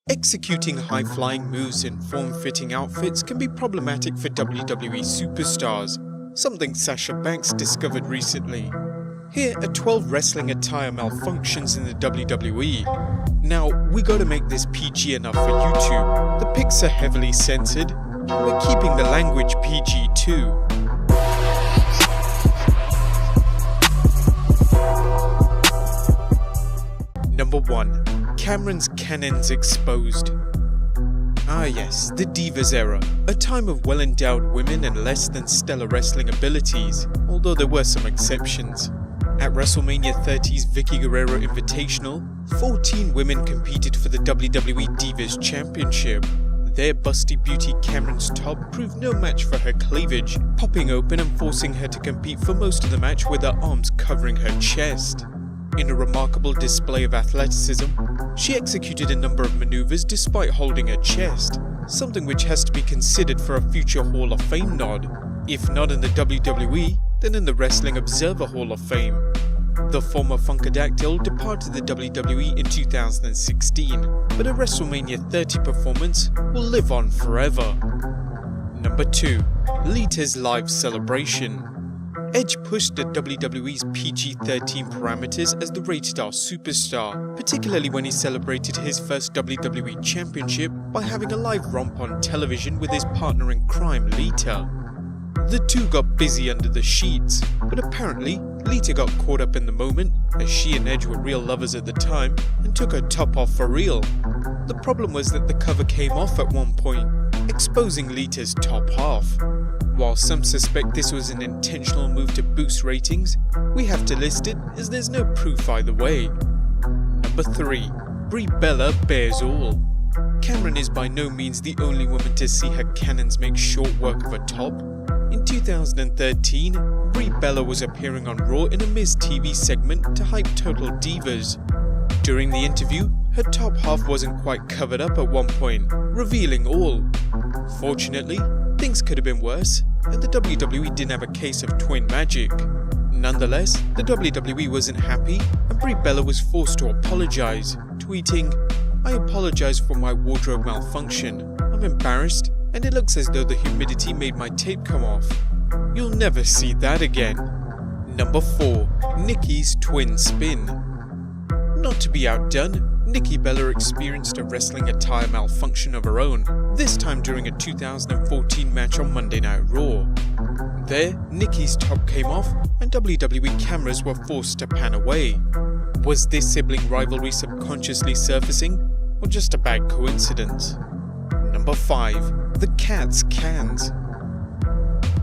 Executing high-flying moves in form-fitting outfits can be problematic for WWE Superstars, something Sasha Banks discovered recently. Here are 12 wrestling attire malfunctions in the WWE. Now, we gotta make this PG enough for YouTube. The pics are heavily censored, and we're keeping the language PG too. Number 1. Cameron's cannons exposed. Ah yes, the Divas era, a time of well-endowed women and less than stellar wrestling abilities, although there were some exceptions. At WrestleMania 30's Vicky Guerrero Invitational, 14 women competed for the WWE Divas Championship. Their busty beauty Cameron's top proved no match for her cleavage, popping open and forcing her to compete for most of the match with her arms covering her chest. In a remarkable display of athleticism, she executed a number of maneuvers despite holding her chest, something which has to be considered for a future Hall of Fame nod, if not in the WWE, then in the Wrestling Observer Hall of Fame. The former Funkadactyl departed the WWE in 2016, but a WrestleMania 30 performance will live on forever. Number 2. Lita's live celebration. Edge pushed the WWE's PG-13 parameters as the rated R superstar, particularly when he celebrated his first WWE Championship by having a live romp on television with his partner in crime, Lita. The two got busy under the sheets, but apparently Lita got caught up in the moment, as she and Edge were real lovers at the time, and took her top off for real. The problem was that the cover came off at one point, exposing Lita's top half. While some suspect this was an intentional move to boost ratings, we have to list it as there's no proof either way. Number 3. Brie Bella bears all. Cameron is by no means the only woman to see her cannons make short work of a top. In 2013, Brie Bella was appearing on Raw in a Miz TV segment to hype Total Divas. During the interview, her top half wasn't quite covered up at one point, revealing all. Fortunately, things could have been worse, and the WWE didn't have a case of twin magic. Nonetheless, the WWE wasn't happy, and Brie Bella was forced to apologize, tweeting, "I apologize for my wardrobe malfunction. I'm embarrassed, and it looks as though the humidity made my tape come off. You'll never see that again." Number 4. Nikki's twin spin. Not to be outdone, Nikki Bella experienced a wrestling attire malfunction of her own, this time during a 2014 match on Monday Night Raw. There, Nikki's top came off and WWE cameras were forced to pan away. Was this sibling rivalry subconsciously surfacing, or just a bad coincidence? Number 5. The Cat's Cans.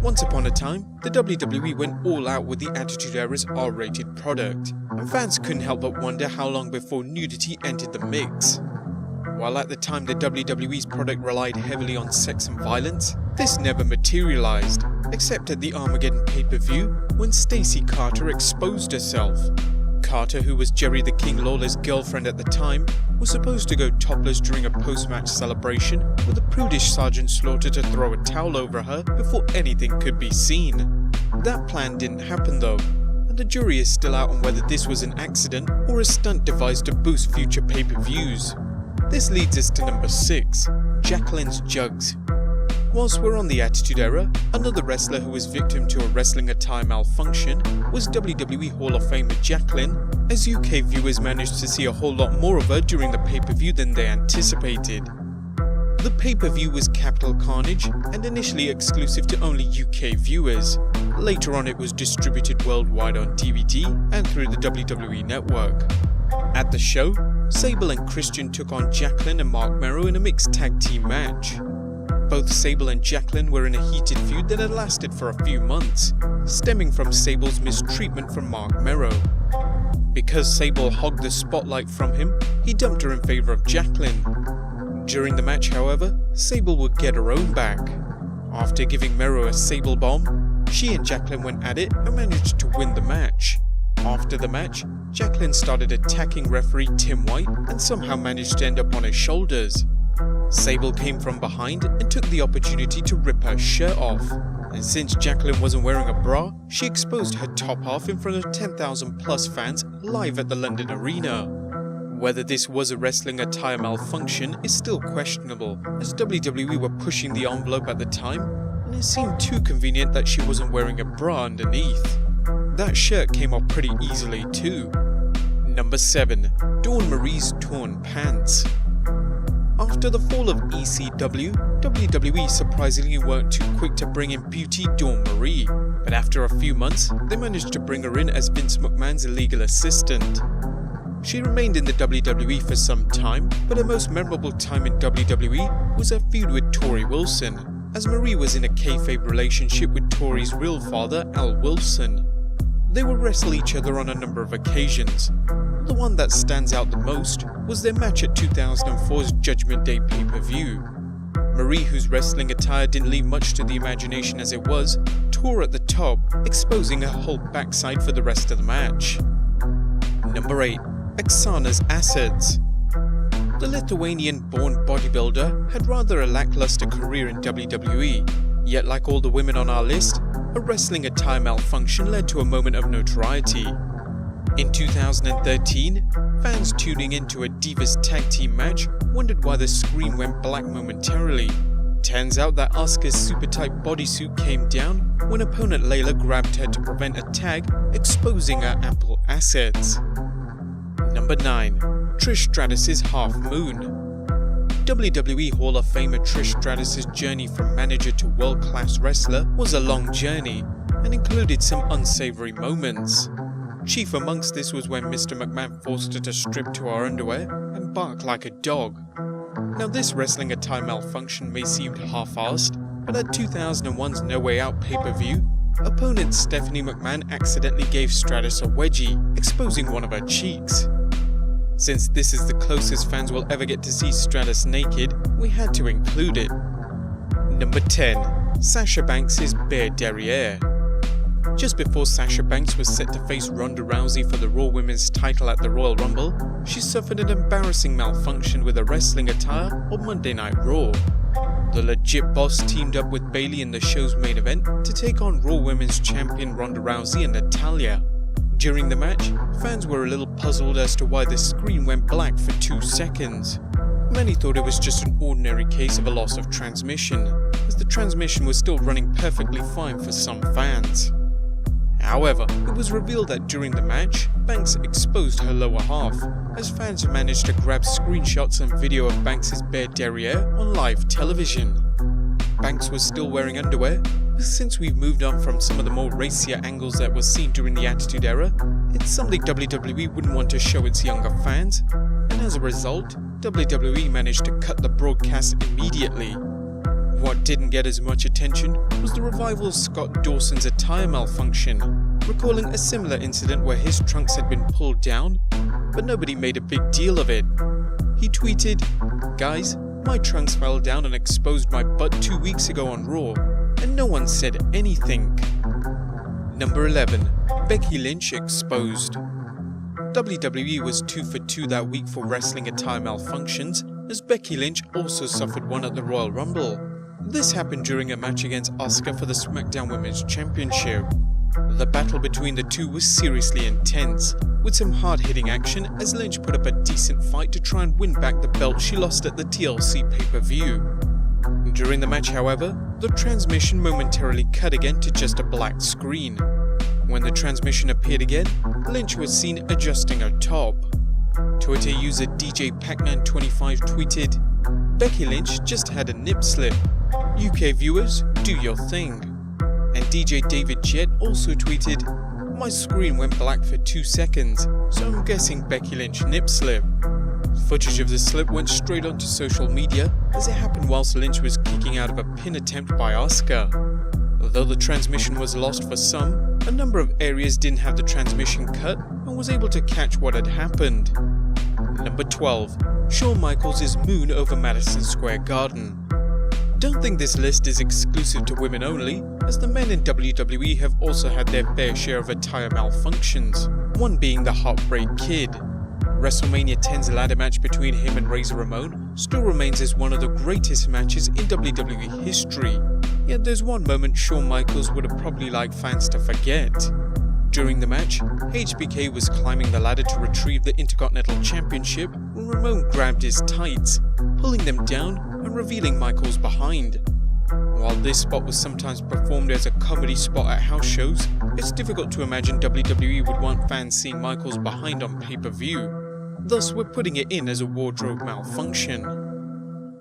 Once upon a time, the WWE went all out with the Attitude Era's R-rated product, and fans couldn't help but wonder how long before nudity entered the mix. While at the time the WWE's product relied heavily on sex and violence, this never materialized, except at the Armageddon pay-per-view when Stacey Carter exposed herself. Carter, who was Jerry the King Lawler's girlfriend at the time, was supposed to go topless during a post-match celebration with a prudish Sergeant Slaughter to throw a towel over her before anything could be seen. That plan didn't happen though, and the jury is still out on whether this was an accident or a stunt devised to boost future pay-per-views. This leads us to number 6, Jacqueline's Jugs. Whilst we're on the Attitude Era, another wrestler who was victim to a wrestling attire malfunction was WWE Hall of Famer Jacqueline, as UK viewers managed to see a whole lot more of her during the pay-per-view than they anticipated. The pay-per-view was Capital Carnage and initially exclusive to only UK viewers. Later on it was distributed worldwide on DVD and through the WWE Network. At the show, Sable and Christian took on Jacqueline and Mark Merrow in a mixed tag team match. Both Sable and Jacqueline were in a heated feud that had lasted for a few months, stemming from Sable's mistreatment from Mark Merrow. Because Sable hogged the spotlight from him, he dumped her in favour of Jacqueline. During the match, however, Sable would get her own back. After giving Merrow a Sable bomb, she and Jacqueline went at it and managed to win the match. After the match, Jacqueline started attacking referee Tim White and somehow managed to end up on his shoulders. Sable came from behind and took the opportunity to rip her shirt off, and since Jacqueline wasn't wearing a bra, she exposed her top half in front of 10,000 plus fans live at the London Arena. Whether this was a wrestling attire malfunction is still questionable, as WWE were pushing the envelope at the time, and it seemed too convenient that she wasn't wearing a bra underneath. That shirt came off pretty easily too. Number 7. Dawn Marie's torn pants. After the fall of ECW, WWE surprisingly weren't too quick to bring in beauty Dawn Marie, but after a few months, they managed to bring her in as Vince McMahon's illegal assistant. She remained in the WWE for some time, but her most memorable time in WWE was her feud with Tori Wilson, as Marie was in a kayfabe relationship with Tori's real father, Al Wilson. They would wrestle each other on a number of occasions. The one that stands out the most was their match at 2004's Judgment Day pay-per-view. Marie, whose wrestling attire didn't leave much to the imagination as it was, tore at the top, exposing her whole backside for the rest of the match. Number 8. Aksana's assets. The Lithuanian-born bodybuilder had rather a lackluster career in WWE, yet like all the women on our list, a wrestling attire malfunction led to a moment of notoriety. In 2013, fans tuning into a Divas tag team match wondered why the screen went black momentarily. Turns out that Asuka's super tight bodysuit came down when opponent Layla grabbed her to prevent a tag, exposing her ample assets. Number 9. Trish Stratus's Half Moon. WWE Hall of Famer Trish Stratus' journey from manager to world-class wrestler was a long journey and included some unsavory moments. Chief amongst this was when Mr. McMahon forced her to strip to her underwear and bark like a dog. Now this wrestling attire malfunction may seem half-assed, but at 2001's No Way Out pay-per-view, opponent Stephanie McMahon accidentally gave Stratus a wedgie, exposing one of her cheeks. Since this is the closest fans will ever get to see Stratus naked, we had to include it. Number 10. Sasha Banks' bare derriere. Just before Sasha Banks was set to face Ronda Rousey for the Raw Women's title at the Royal Rumble, she suffered an embarrassing malfunction with a wrestling attire on Monday Night Raw. The legit boss teamed up with Bayley in the show's main event to take on Raw Women's Champion Ronda Rousey and Natalya. During the match, fans were a little puzzled as to why the screen went black for 2 seconds. Many thought it was just an ordinary case of a loss of transmission, as the transmission was still running perfectly fine for some fans. However, it was revealed that during the match, Banks exposed her lower half, as fans managed to grab screenshots and video of Banks' bare derriere on live television. Banks was still wearing underwear, but since we've moved on from some of the more racier angles that were seen during the Attitude Era, it's something WWE wouldn't want to show its younger fans, and as a result, WWE managed to cut the broadcast immediately. What didn't get as much attention was the revival of Scott Dawson's attire malfunction, recalling a similar incident where his trunks had been pulled down, but nobody made a big deal of it. He tweeted, "Guys, my trunks fell down and exposed my butt 2 weeks ago on Raw, and no one said anything." Number 11. Becky Lynch exposed. WWE was 2 for 2 that week for wrestling attire malfunctions, as Becky Lynch also suffered one at the Royal Rumble. This happened during a match against Asuka for the SmackDown Women's Championship. The battle between the two was seriously intense, with some hard-hitting action as Lynch put up a decent fight to try and win back the belt she lost at the TLC pay-per-view. During the match, however, the transmission momentarily cut again to just a black screen. When the transmission appeared again, Lynch was seen adjusting her top. Twitter user DJ Pacman25 tweeted, "Becky Lynch just had a nip slip. UK viewers, do your thing." And DJ David Jett also tweeted, "My screen went black for 2 seconds, so I'm guessing Becky Lynch nip slip." Footage of the slip went straight onto social media as it happened whilst Lynch was kicking out of a pin attempt by Asuka. Though the transmission was lost for some, a number of areas didn't have the transmission cut and was able to catch what had happened. Number 12. Shawn Michaels' moon over Madison Square Garden. Don't think this list is exclusive to women only, as the men in WWE have also had their fair share of attire malfunctions, one being the Heartbreak Kid. WrestleMania 10's ladder match between him and Razor Ramon still remains as one of the greatest matches in WWE history, yet there's one moment Shawn Michaels would have probably liked fans to forget. During the match, HBK was climbing the ladder to retrieve the Intercontinental Championship when Ramon grabbed his tights, pulling them down and revealing Michaels behind. While this spot was sometimes performed as a comedy spot at house shows, it's difficult to imagine WWE would want fans seeing Michaels behind on pay-per-view. Thus, we're putting it in as a wardrobe malfunction.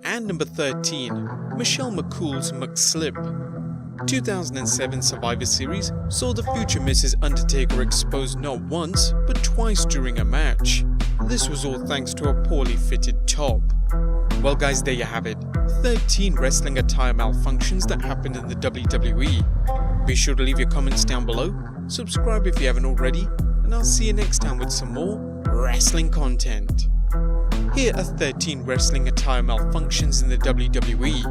And number 13, Michelle McCool's McSlip. 2007 Survivor Series saw the future Mrs. Undertaker exposed not once, but twice during a match. This was all thanks to a poorly fitted top. Well guys, there you have it. 13 wrestling attire malfunctions that happened in the WWE. Be sure to leave your comments down below, subscribe if you haven't already, and I'll see you next time with some more wrestling content. Here are 13 wrestling attire malfunctions in the WWE.